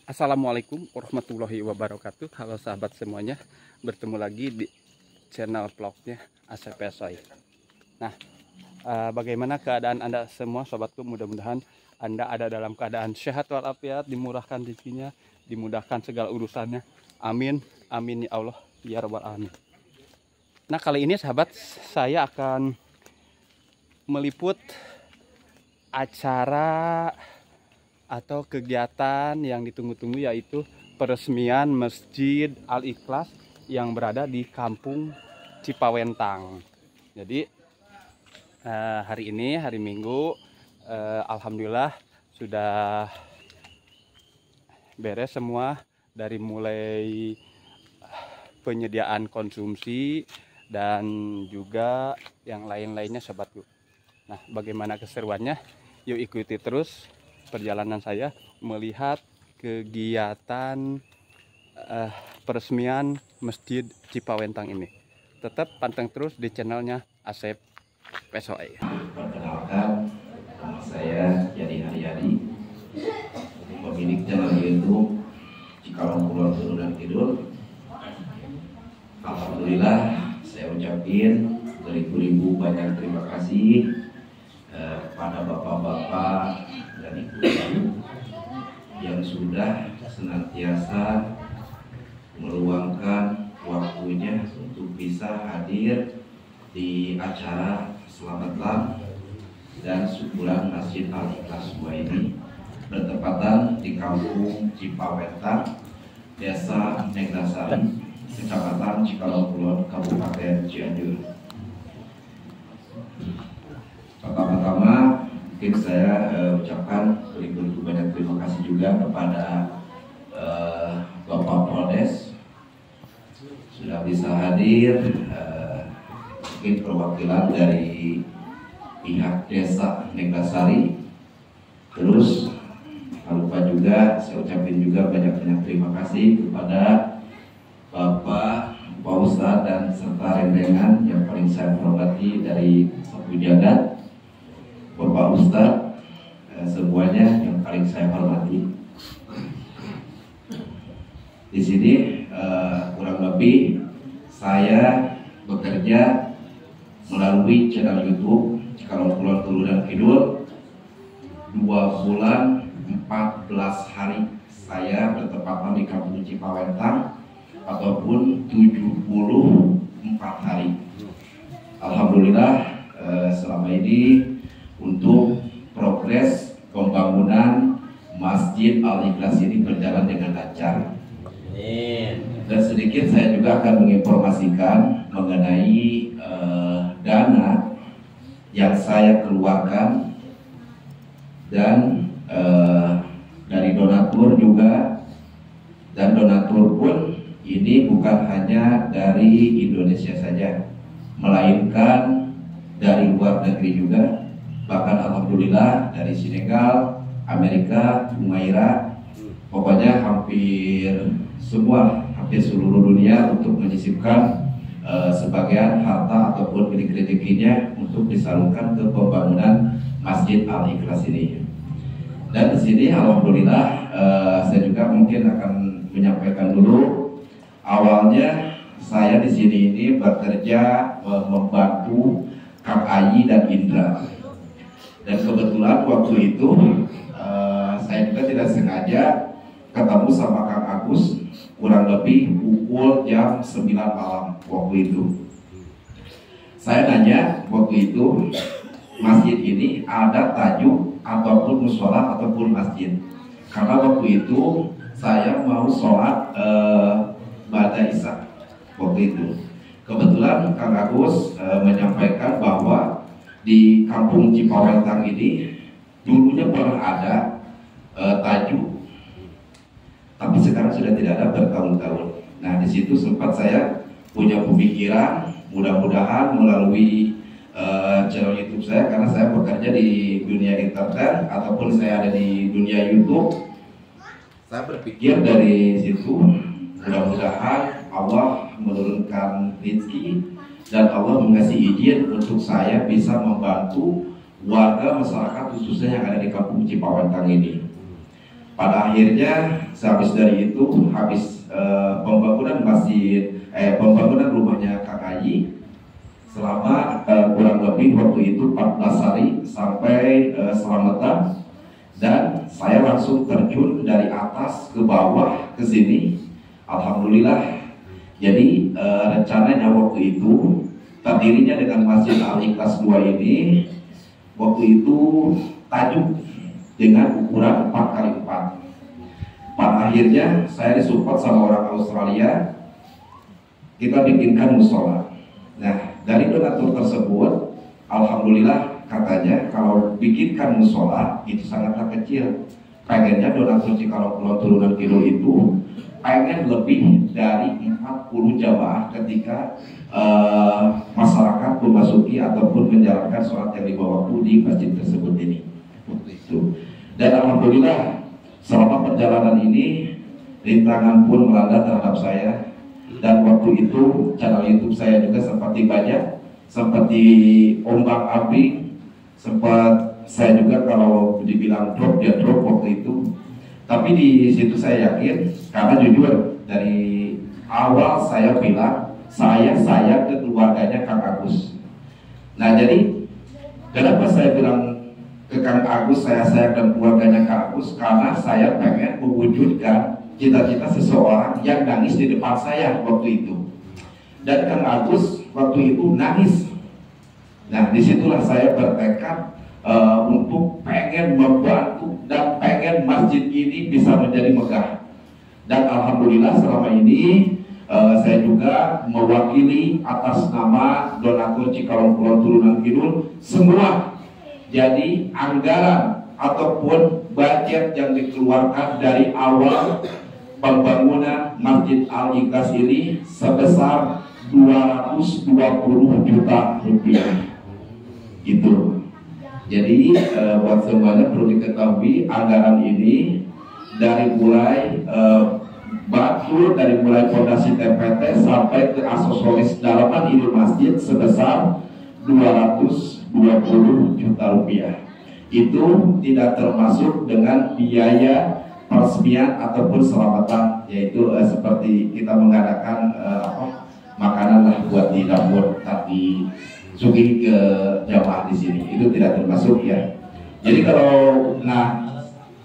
Assalamualaikum warahmatullahi wabarakatuh. Halo sahabat semuanya, bertemu lagi di channel vlognya Asep Pesoy. Nah, bagaimana keadaan Anda semua sobatku? Mudah-mudahan Anda ada dalam keadaan sehat walafiat, dimurahkan rezekinya, dimudahkan segala urusannya. Amin, amin ya Allah ya rabbal alamin. Nah, kali ini sahabat, saya akan meliput acara atau kegiatan yang ditunggu-tunggu, yaitu peresmian Masjid Al-Ikhlas yang berada di Kampung Cipawentang. Jadi hari ini hari Minggu, alhamdulillah sudah beres semua, dari mulai penyediaan konsumsi dan juga yang lain-lainnya sobatku. Nah, bagaimana keseruannya? Yuk ikuti terus perjalanan saya melihat kegiatan peresmian Masjid Cipawentang ini. Tetap panteng terus di channelnya Asep Pesoy. Perkenalkan, nama saya Jadi Haryadi, pemilik channel YouTube Cikalong Pulau Turun dan Kidul. Alhamdulillah, saya ucapin beribu-ribu banyak terima kasih kepada bapak-bapak dan ibu-ibu yang sudah senantiasa meluangkan waktunya untuk bisa hadir di acara selamat dan syukuran Masjid Al-Ikhlas ini bertepatan di Kampung Cipawentang, Desa Neglasari, Kecamatan Cikalong Kulon, Kabupaten Cianjur. Pertama-tama mungkin saya ucapkan beribu-ribu banyak terima kasih juga kepada Bapak Polres sudah bisa hadir, mungkin perwakilan dari pihak Desa Neglasari. Terus tak lupa juga saya ucapin juga banyak-banyak terima kasih kepada Bapak Ustadz dan serta rendengan yang paling saya hormati dari Sapu Jagat, Bapak Ustadz, semuanya yang paling saya hormati. Di sini kurang lebih saya bekerja melalui channel YouTube Cikalong Pulau Turun dan Kidul 2 bulan 14 hari saya bertepatan di Kampung Cipawentang, ataupun 74 hari. Alhamdulillah, selama ini untuk progres pembangunan Masjid Al-Ikhlas ini berjalan dengan lancar. Dan sedikit saya juga akan menginformasikan mengenai dana yang saya keluarkan dan dari donatur juga, dan donatur pun ini bukan hanya dari Indonesia saja, melainkan dari luar negeri juga. Bahkan alhamdulillah dari Senegal, Amerika, Humaira, pokoknya hampir semua, hampir seluruh dunia untuk menyisipkan sebagian harta ataupun milik rezekinya untuk disalurkan ke pembangunan Masjid Al-Ikhlas ini. Dan di sini alhamdulillah saya juga mungkin akan menyampaikan dulu, awalnya saya di sini ini bekerja membantu Kang Ayi dan Indra. Dan kebetulan waktu itu saya juga tidak sengaja ketemu sama Kang Agus kurang lebih pukul jam 9 malam waktu itu. Saya nanya waktu itu, masjid ini ada tajuk ataupun mushola ataupun masjid. Karena waktu itu saya mau sholat Ba'da Isya waktu itu. Kebetulan Kang Agus menyampaikan bahwa di Kampung Cipawentang ini dulunya pernah ada tajuk, tapi sekarang sudah tidak ada bertahun-tahun. Nah, di situ sempat saya punya pemikiran, mudah-mudahan melalui channel YouTube saya, karena saya bekerja di dunia internet ataupun saya ada di dunia YouTube, saya berpikir dari situ mudah-mudahan Allah menurunkan rezeki dan Allah mengasih izin untuk saya bisa membantu warga masyarakat khususnya yang ada di Kampung Cipawentang ini. Pada akhirnya sehabis dari itu, habis pembangunan rumahnya KKI selama kurang lebih waktu itu 14 hari sampai selamatan, dan saya langsung terjun dari atas ke bawah ke sini. Alhamdulillah. Jadi rencananya waktu itu terdirinya dengan Masjid Al-Ikhlas 2 ini waktu itu tajuk dengan ukuran 4x4. Pada akhirnya saya disupport sama orang Australia, kita bikinkan musola. Nah, dari donatur tersebut, alhamdulillah katanya kalau bikinkan musola itu sangatlah kecil. Pengennya donatur Cikalong Kulon Turunan Kidul itu pengen lebih dari 40 jamaah ketika masyarakat memasuki ataupun menjalankan sholat yang 5 waktu di masjid tersebut ini. Itu. Dan alhamdulillah selama perjalanan ini rintangan pun melanda terhadap saya. Dan waktu itu channel YouTube saya juga seperti banyak, seperti ombak ambing, sempat saya juga kalau dibilang drop dia drop waktu itu. Tapi di situ saya yakin, karena jujur dari awal saya bilang saya ke keluarganya Kang Agus. Nah jadi kenapa saya bilang ke Kang Agus saya dan keluarganya Kang Agus, karena saya pengen mewujudkan cita-cita seseorang yang nangis di depan saya waktu itu. Dan Kang Agus waktu itu nangis. Nah disitulah saya bertekad untuk pengen membantu dan pengen masjid ini bisa menjadi megah. Dan alhamdulillah selama ini saya juga mewakili atas nama donatur Cikalong Kulon Turunan Kidul semua. Jadi anggaran ataupun budget yang dikeluarkan dari awal pembangunan Masjid Al-Ikhlas ini sebesar 220 juta rupiah. Itu. Jadi buat semuanya perlu diketahui anggaran ini dari mulai batu, dari mulai fondasi TPT sampai ke aksesoris dalaman ini masjid sebesar 220 juta rupiah. Itu tidak termasuk dengan biaya peresmian ataupun selamatan, yaitu seperti kita mengadakan makanan lah buat di dapur tapi sugi ke jamaah di sini, itu tidak termasuk ya. Jadi kalau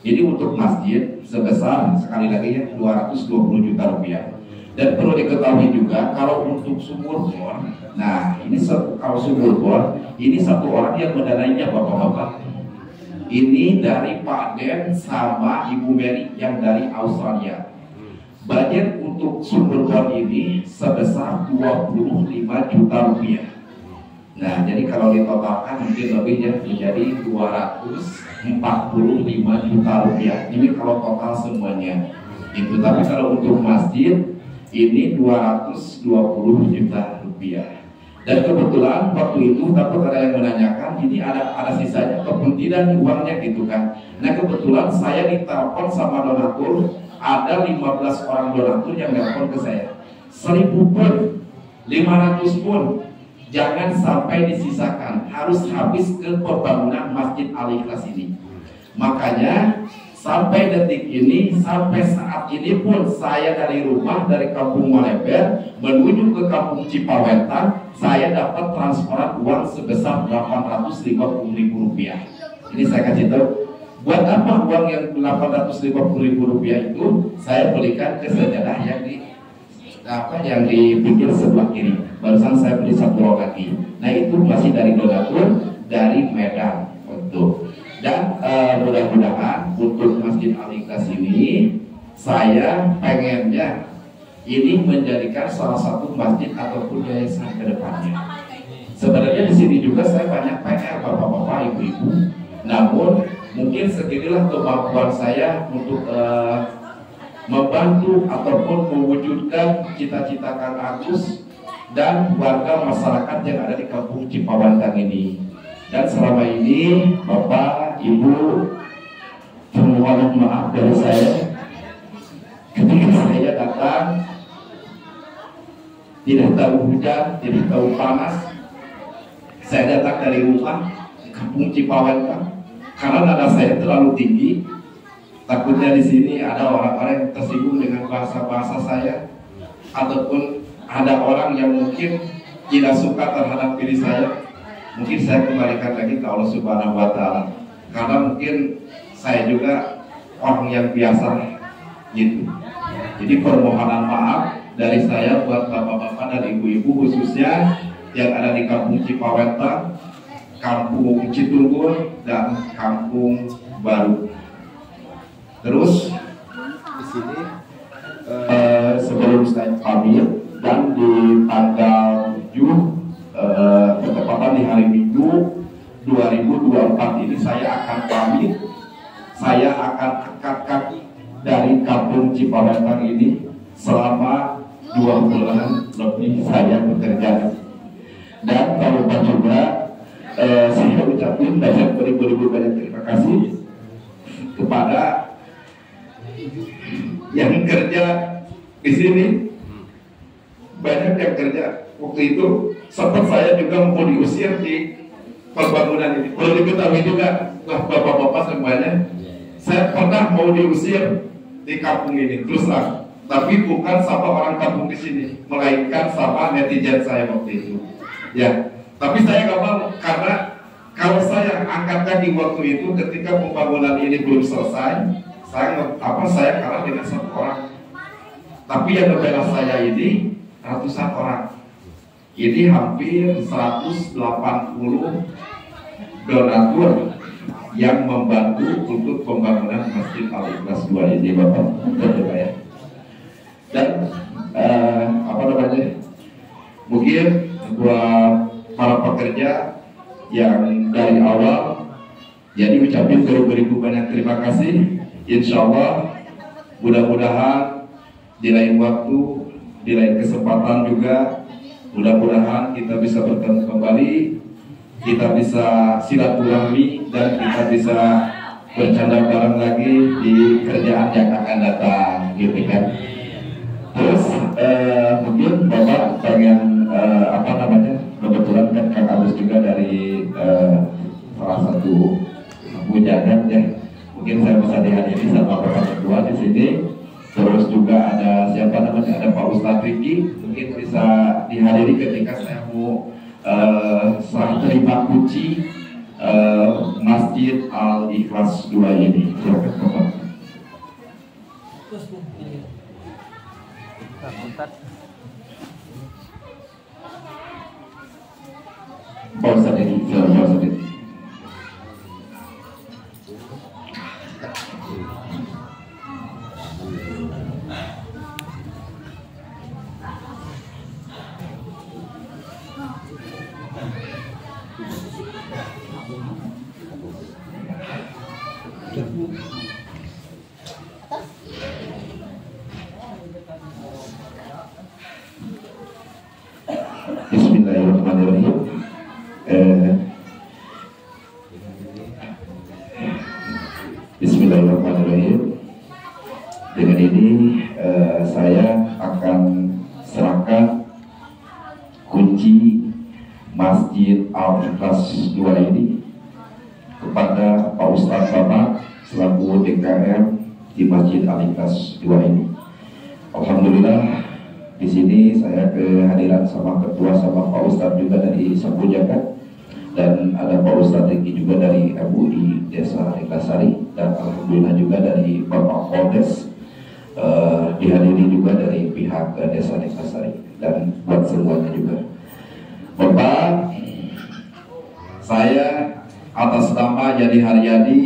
ini untuk masjid sebesar sekali lagi ya 220 juta rupiah. Dan perlu diketahui juga kalau untuk sumur bor, nah ini kalau sumur bor ini satu orang yang mendanainya bapak-bapak. Ini dari Pak Den sama Ibu Mary yang dari Australia. Budget untuk sumur bor ini sebesar 25 juta rupiah. Nah, jadi kalau ditotalkan mungkin lebihnya menjadi 245 juta rupiah. Ini kalau total semuanya. Itu. Tapi kalau untuk masjid ini 220 juta rupiah. Dan kebetulan waktu itu takut ada yang menanyakan ini ada sisanya ataupun tidak uangnya gitu kan. Nah kebetulan saya ditelepon sama donatur, ada 15 orang donatur yang telepon ke saya. 1000 pun, 500 pun, jangan sampai disisakan, harus habis ke pembangunan Masjid Al-Ikhlas ini. Makanya sampai detik ini, sampai saat ini pun saya dari rumah, dari Kampung Maleber menuju ke Kampung Cipawetan, saya dapat transferan uang sebesar 850.000 rupiah. Ini saya kasih tahu, buat apa uang yang 850.000 rupiah itu? Saya belikan ke sejadah yang di pinggir sebelah kiri. Barusan saya beli 1 rok lagi. Nah itu masih dari donatur dari Medan untuk. Dan mudah-mudahan untuk Masjid Al-Ikhlas ini saya pengennya ini menjadikan salah satu masjid ataupun yayasan ke depannya. Sebenarnya di sini juga saya banyak PR bapak-bapak, ibu-ibu. Namun mungkin seginilah kemampuan saya untuk membantu ataupun mewujudkan cita-cita Kang Agus dan warga masyarakat yang ada di Kampung Cipawantang ini. Dan selama ini Bapak, Ibu, permohonan maaf dari saya ketika saya datang tidak tahu hujan, tidak tahu panas. Saya datang dari rumah Kampung Cipawantang karena nada saya terlalu tinggi, Takutnya di sini ada orang-orang yang tersinggung dengan bahasa-bahasa saya, ataupun ada orang yang mungkin tidak suka terhadap diri saya. Mungkin saya kembalikan lagi ke Allah Subhanahu wa Ta'ala, karena mungkin saya juga orang yang biasa gitu. Jadi permohonan maaf dari saya buat bapak-bapak dan ibu-ibu khususnya yang ada di Kampung Cipawentang, Kampung Citurgun, dan Kampung Baru. Terus di sini sebelum saya pamit, dan di tanggal 7 ketepatan di hari Minggu 2024 ini saya akan pamit. Saya akan angkat kaki dari Kampung Cipawentang ini selama 2 bulan lebih saya bekerja. Dan tak lupa juga saya ucapin beribu-ribu banyak terima kasih kepada yang kerja di sini. Banyak yang kerja. Waktu itu sempat saya juga mau diusir di pembangunan ini. Perlu diketahui juga, bapak-bapak semuanya, saya pernah mau diusir di kampung ini, terus terang. Tapi bukan sama orang kampung di sini, melainkan sama netizen saya waktu itu. Ya, tapi saya nggak mau, karena kalau saya angkatkan di waktu itu ketika pembangunan ini belum selesai, saya kalah dengan 1 orang. Tapi yang membela saya ini ratusan orang. Ini hampir 180 donatur yang membantu untuk pembangunan Masjid Al-Ikhlas 2 ini, Bapak. Ya. Dan mungkin buat para pekerja yang dari awal, jadi ucapin beribu banyak terima kasih. Insya Allah mudah-mudahan di lain waktu, di lain kesempatan juga, mudah-mudahan kita bisa bertemu kembali, kita bisa silaturahmi, dan kita bisa bercanda bareng lagi di kerjaan yang akan datang, gitu kan. Terus mungkin Bapak pengen kebetulan kan Kang Agus juga dari salah satu bujangan ya, mungkin saya bisa dihadiri sama Bapak Ketua di sini. Terus juga ada ada Pak Ustadz Riki, mungkin bisa dihadiri ketika saya mau serah terima kunci Masjid Al-Ikhlas 2 ini. Silakan Bapak. Pak Ustadz ini, silakan Pak Ustadz ini. Bismillahirrahmanirrahim. Bismillahirrahmanirrahim. Dengan ini saya akan serahkan kunci Masjid Al-Ikhlas 2 ini kepada Pak Ustadz Bapak selaku DKM di Masjid Al-Ikhlas 2 ini. Alhamdulillah, di sini saya kehadiran sama ketua sama Pak Ustadz juga dari Sambujakan, dan ada Pak Ustadz Riki juga dari MUI Desa Ikhlasari, dan alhamdulillah juga dari Bapak Poldes, dihadiri juga dari pihak Desa Ikhlasari, dan buat semuanya juga. Bapak, saya atas nama Yadi Haryadi,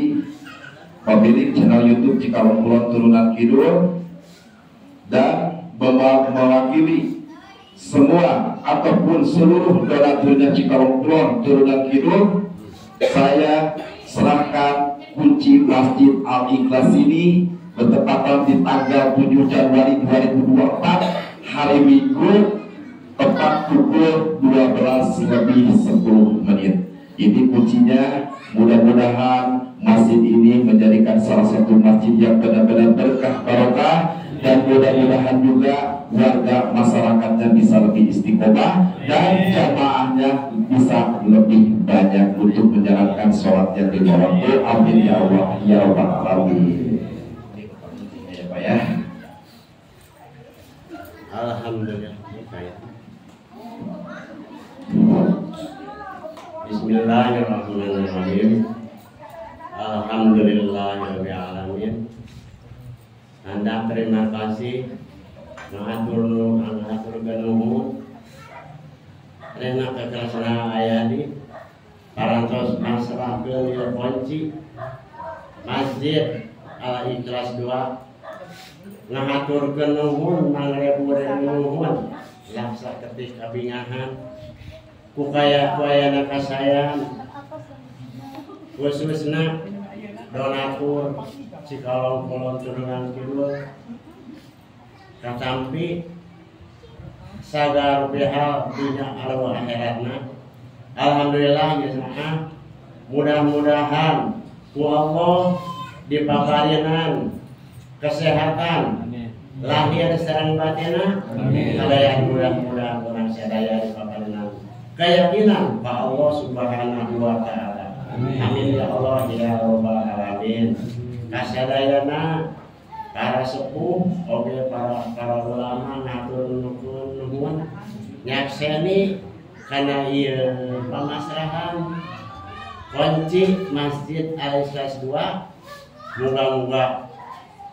pemilik channel YouTube Cikalong Kulon Turunan Kidul, dan mewakili semua ataupun seluruh donaturnya Cikalong Kulon Turunan Kidul, saya serahkan kunci Masjid Al-Ikhlas ini bertepatan di tanggal 7 Januari 2024 hari Minggu tepat pukul 12:10. Ini kuncinya. Mudah-mudahan masjid ini menjadikan salah satu masjid yang benar-benar berkah barokah, dan mudah-mudahan juga warga masyarakatnya bisa lebih istiqomah dan jamaahnya bisa lebih banyak untuk menjalankan sholat yang lima waktu. Amin ya Allah ya Rabbal alamin. Alhamdulillah saya. Bismillahirrahmanirrahim. Alhamdulillahirabbil alamin. Anda terima kasih mengatur ganuhun rena kekerasana ayadi parantos masrahkeun ieu kunci Masjid Al Ikhlas 2 ngahaturkeun nuhun mangrebu-rebu nuhun laksa ketik kabingahan ku kaya-kayana kasayan khususna donatur cikalong kolon turungan kidul katampi sagar bihal dunya arwah akhiratna. Alhamdulillah ya, mudah-mudahan ku Allah dipabarinan kesehatan lahir sareng batina, kadayan mudah-mudahan urang sadaya dipabarinan keyakinan ka Allah Subhanahu wa taala. Amin ya Allah ya rabbal alamin. Kasadayana para sepuh oge para ulama ngatur nuhun nyakseni kana ieu pamasrahan kunci Masjid Al Ikhlas 2. Moga-moga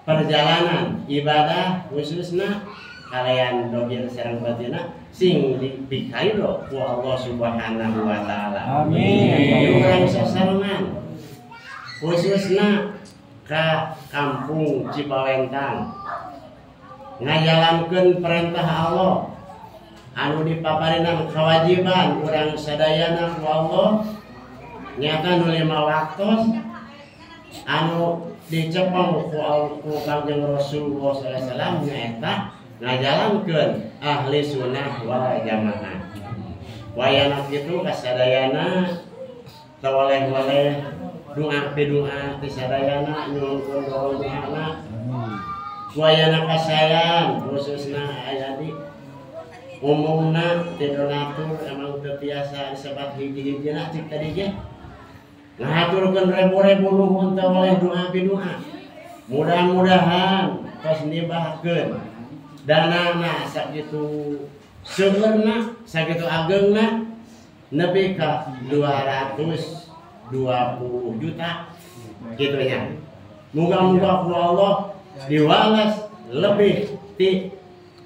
perjalanan ibadah khususna kalian dogir sareng batina sing dipikaridho ku Allah Subhanahu wa taala. Amin. Urang sasarengan khususna ka kampung Cipawentang ngajalankeun perintah Allah anu dipaparinan kewajiban urang sadayana ku Allah nyata nu 5 waktos anu dicepeng ku Kangjeng Rasulullah sallallahu alaihi wasallam nyaeta ngajalankeun ahli sunnah wal jamaah. Wayana kitu kasadayana tawaleh-waleh doa ti sadayana nyuwun doa-doana. Wayana kasayan khususna aya di umumna ti donatur emang teu tiasa disebat hiji-hijina cik tadi ge. Ngahaturkeun rebu-rebu nuhun tawaleh doa. Mudah-mudahan tos nibahkeun danana sakitu seueurna sakitu ageungna nepi ka 220 juta gitunya. Moga-moga ku Allah diwales lebih ti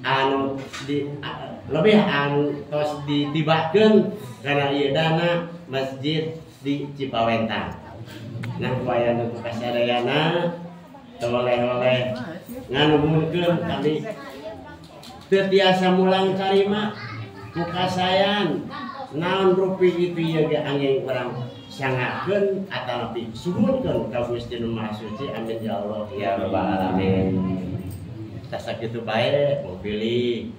anu lebih anu tos ditibakeun kana ieu dana masjid di Cipawentang. Nah wayana ku kasadayana oleh-oleh nganuhunkeun kami teu tiasa mulang karima ku kasayan naon rupi itu ieu ge angin urang sangakeun atanapi suhunkeun ka Gusti Nu Maha Suci. Amin ya Allah ya rabbal alamin. Sasakitu bae mau pilih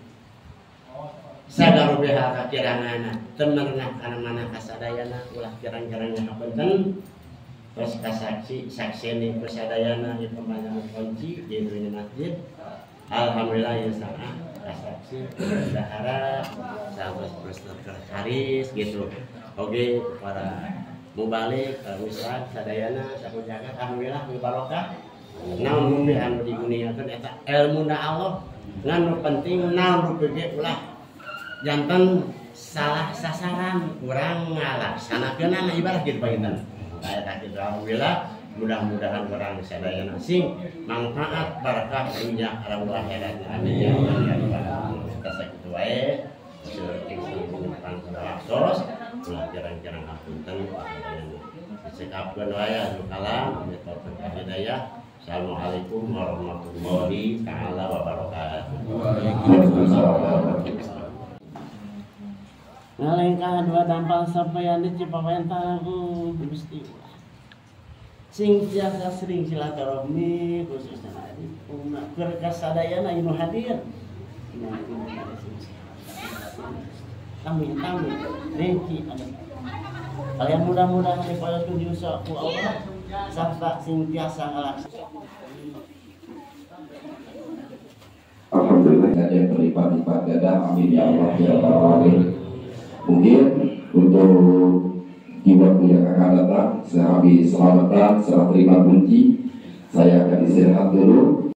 sagar beha kakiranganna temerna kana mana kasadayana ulah kirang-kirang ngapunten terus sakseni kasadayana ieu pembangunan kunci di masjid. Alhamdulillah ya sama kasaksi dahara sahabat haris gitu. Oke para mubalik ustaz sadayana sabu jaga alhamdulillah barokah. Naon mumpi anu diguniakeun eta ilmuna Allah ngan penting naon rupi ge ulah janten salah sasaran urang ngalaksanakeunna ibadah kitu panginten. Eta kitu alhamdulillah mudah-mudahan orang sadayana sing manfaat barakah dunya arwah akhirat. Amin ya Allah ya rabbal alamin. Sakitu wae seuring penumpang waktos ulah jarang-jarang ngapunten disekapkeun wae anu kalam mitokeun hidayah. Assalamualaikum warahmatullahi taala wabarakatuh. Ngalengkah dua dampal sampeyan di Cipawentang Gusti sing tiasa sering silaturahmi khususnya di umat berkasadayana inu hadir. Kami rinci ada. Kalian mudah-mudahan dipaya tujuh ku Allah serta sing tiasa ngalaksanakan. Alhamdulillah ada yang berlipat-lipat ganda. Amin ya Allah ya rabbal alamin. Mungkin untuk di waktu yang akan datang sehabis selamatan serah terima kunci saya akan istirahat dulu.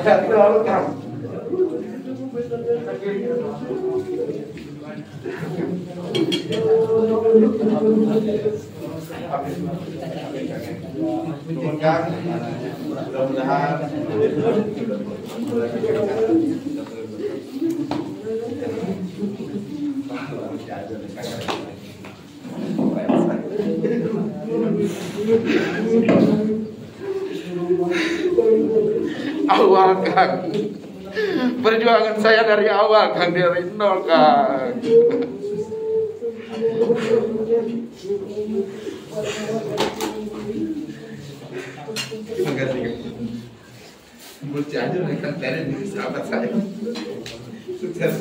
Mudah-mudahan awal Kang, perjuangan saya dari awal Kang, dari nol Kang. Terima kasih Kang. Mulci aja mereka teren sahabat saya. Sukses.